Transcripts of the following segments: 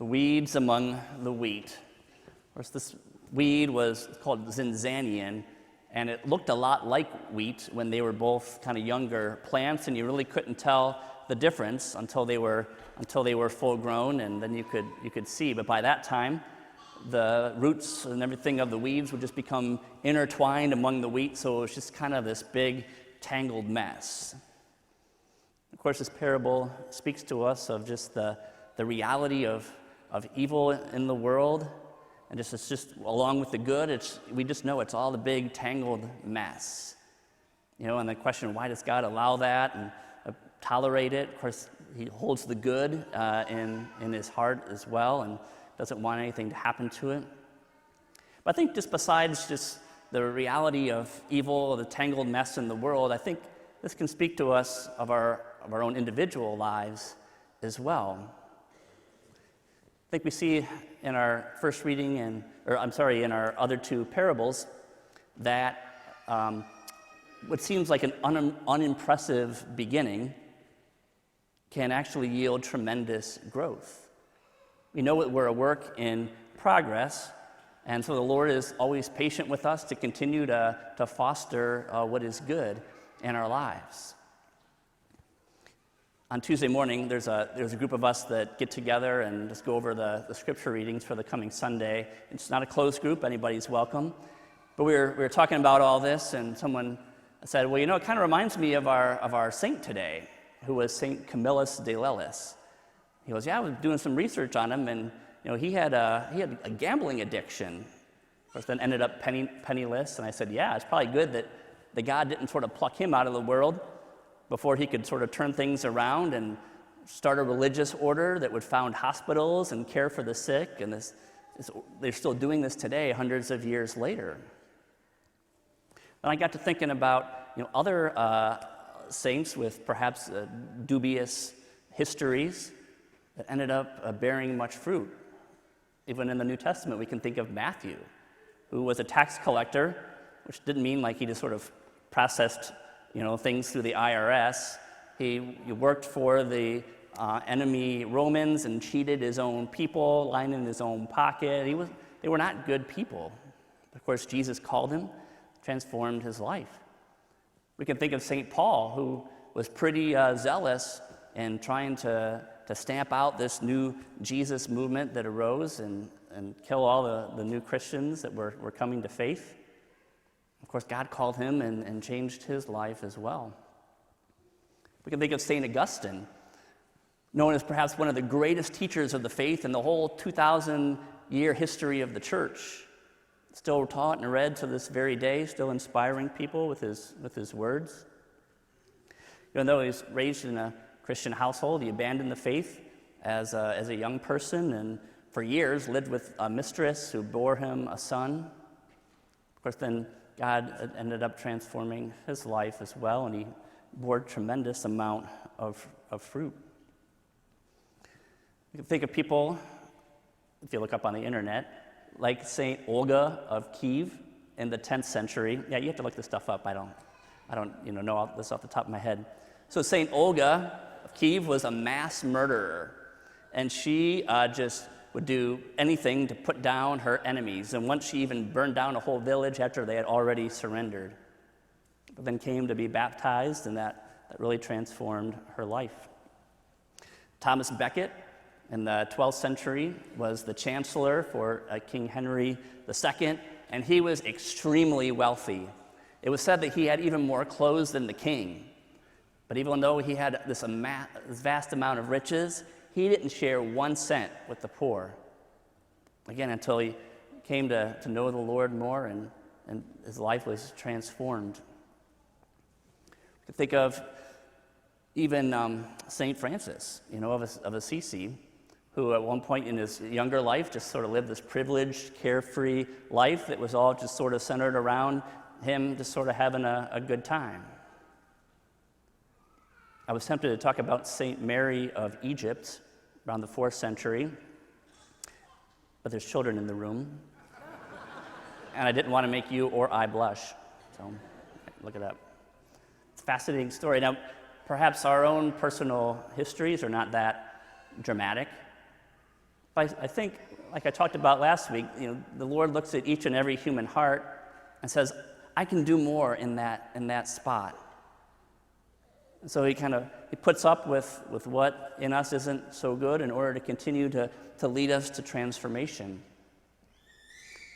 the weeds among the wheat. Of course, this weed was called zinzanian, and it looked a lot like wheat when they were both kind of younger plants, and you really couldn't tell the difference until they were full grown, and then you could see. But by that time, the roots and everything of the weeds would just become intertwined among the wheat, so it was just kind of this big tangled mess. Of course, this parable speaks to us of just the reality of evil in the world, and it's just along with the good, we just know it's all a big tangled mess. And the question, why does God allow that and tolerate it? Of course, he holds the good in his heart as well and doesn't want anything to happen to it. But I think just besides just the reality of evil, the tangled mess in the world, I think this can speak to us of our own individual lives as well. I think we see in our first reading, in our other two parables, that what seems like an unimpressive beginning can actually yield tremendous growth. We know that we're a work in progress, and so the Lord is always patient with us to continue to foster what is good in our lives. On Tuesday morning, there's a group of us that get together and just go over the scripture readings for the coming Sunday. It's not a closed group; anybody's welcome. But we were talking about all this, and someone said, "Well, it kind of reminds me of our saint today, who was Saint Camillus de Lelis." He goes, "Yeah, I was doing some research on him, and he had a gambling addiction. Of course, then ended up penniless." And I said, "Yeah, it's probably good that God didn't sort of pluck him out of the world before he could sort of turn things around and start a religious order that would found hospitals and care for the sick. And they're still doing this today, hundreds of years later." And I got to thinking about other saints with perhaps dubious histories that ended up bearing much fruit. Even in the New Testament, we can think of Matthew, who was a tax collector, which didn't mean like he just sort of processed things through the IRS. He worked for the enemy Romans and cheated his own people, lined in his own pocket. They were not good people. Of course, Jesus called him, transformed his life. We can think of St. Paul, who was pretty zealous in trying to stamp out this new Jesus movement that arose and kill all the new Christians that were coming to faith. Of course, God called him and changed his life as well. We can think of St. Augustine, known as perhaps one of the greatest teachers of the faith in the whole 2,000-year history of the church. Still taught and read to this very day, still inspiring people with his words. Even though he was raised in a Christian household, he abandoned the faith as a young person, and for years lived with a mistress who bore him a son. Of course, then God ended up transforming his life as well, and he bore a tremendous amount of fruit. You can think of people, if you look up on the internet, like St. Olga of Kiev in the 10th century. Yeah, you have to look this stuff up. I don't know all this off the top of my head. So St. Olga of Kiev was a mass murderer, and she just would do anything to put down her enemies. And once she even burned down a whole village after they had already surrendered. But then came to be baptized, and that really transformed her life. Thomas Becket in the 12th century was the chancellor for King Henry II, and he was extremely wealthy. It was said that he had even more clothes than the king. But even though he had this vast amount of riches, he didn't share 1 cent with the poor. Again, until he came to know the Lord more and his life was transformed. You can think of even St. Francis, of Assisi, who at one point in his younger life just sort of lived this privileged, carefree life that was all just sort of centered around him just sort of having a good time. I was tempted to talk about St. Mary of Egypt around the 4th century, but there's children in the room, and I didn't want to make you or I blush, so look it up. It's a fascinating story. Now, perhaps our own personal histories are not that dramatic, I think, like I talked about last week, the Lord looks at each and every human heart and says, I can do more in that spot. And so he puts up with what in us isn't so good in order to continue to lead us to transformation.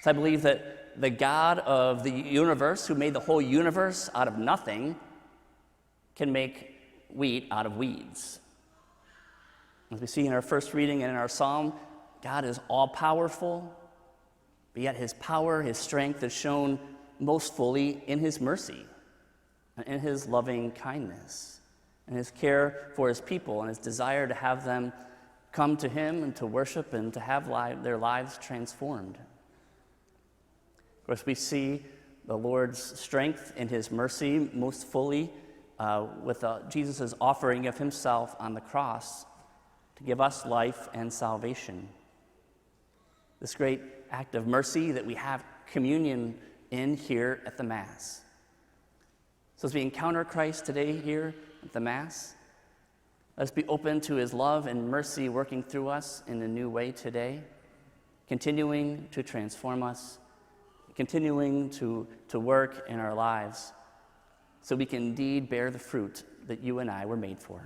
So I believe that the God of the universe, who made the whole universe out of nothing, can make wheat out of weeds. As we see in our first reading and in our psalm, God is all-powerful, but yet his power, his strength is shown most fully in his mercy, and in his loving kindness, and his care for his people, and his desire to have them come to him and to worship and to have their lives transformed. Of course, we see the Lord's strength in his mercy most fully with Jesus' offering of himself on the cross to give us life and salvation. This great act of mercy that we have communion in here at the Mass. So as we encounter Christ today here at the Mass, let's be open to his love and mercy working through us in a new way today, continuing to transform us, continuing to work in our lives so we can indeed bear the fruit that you and I were made for.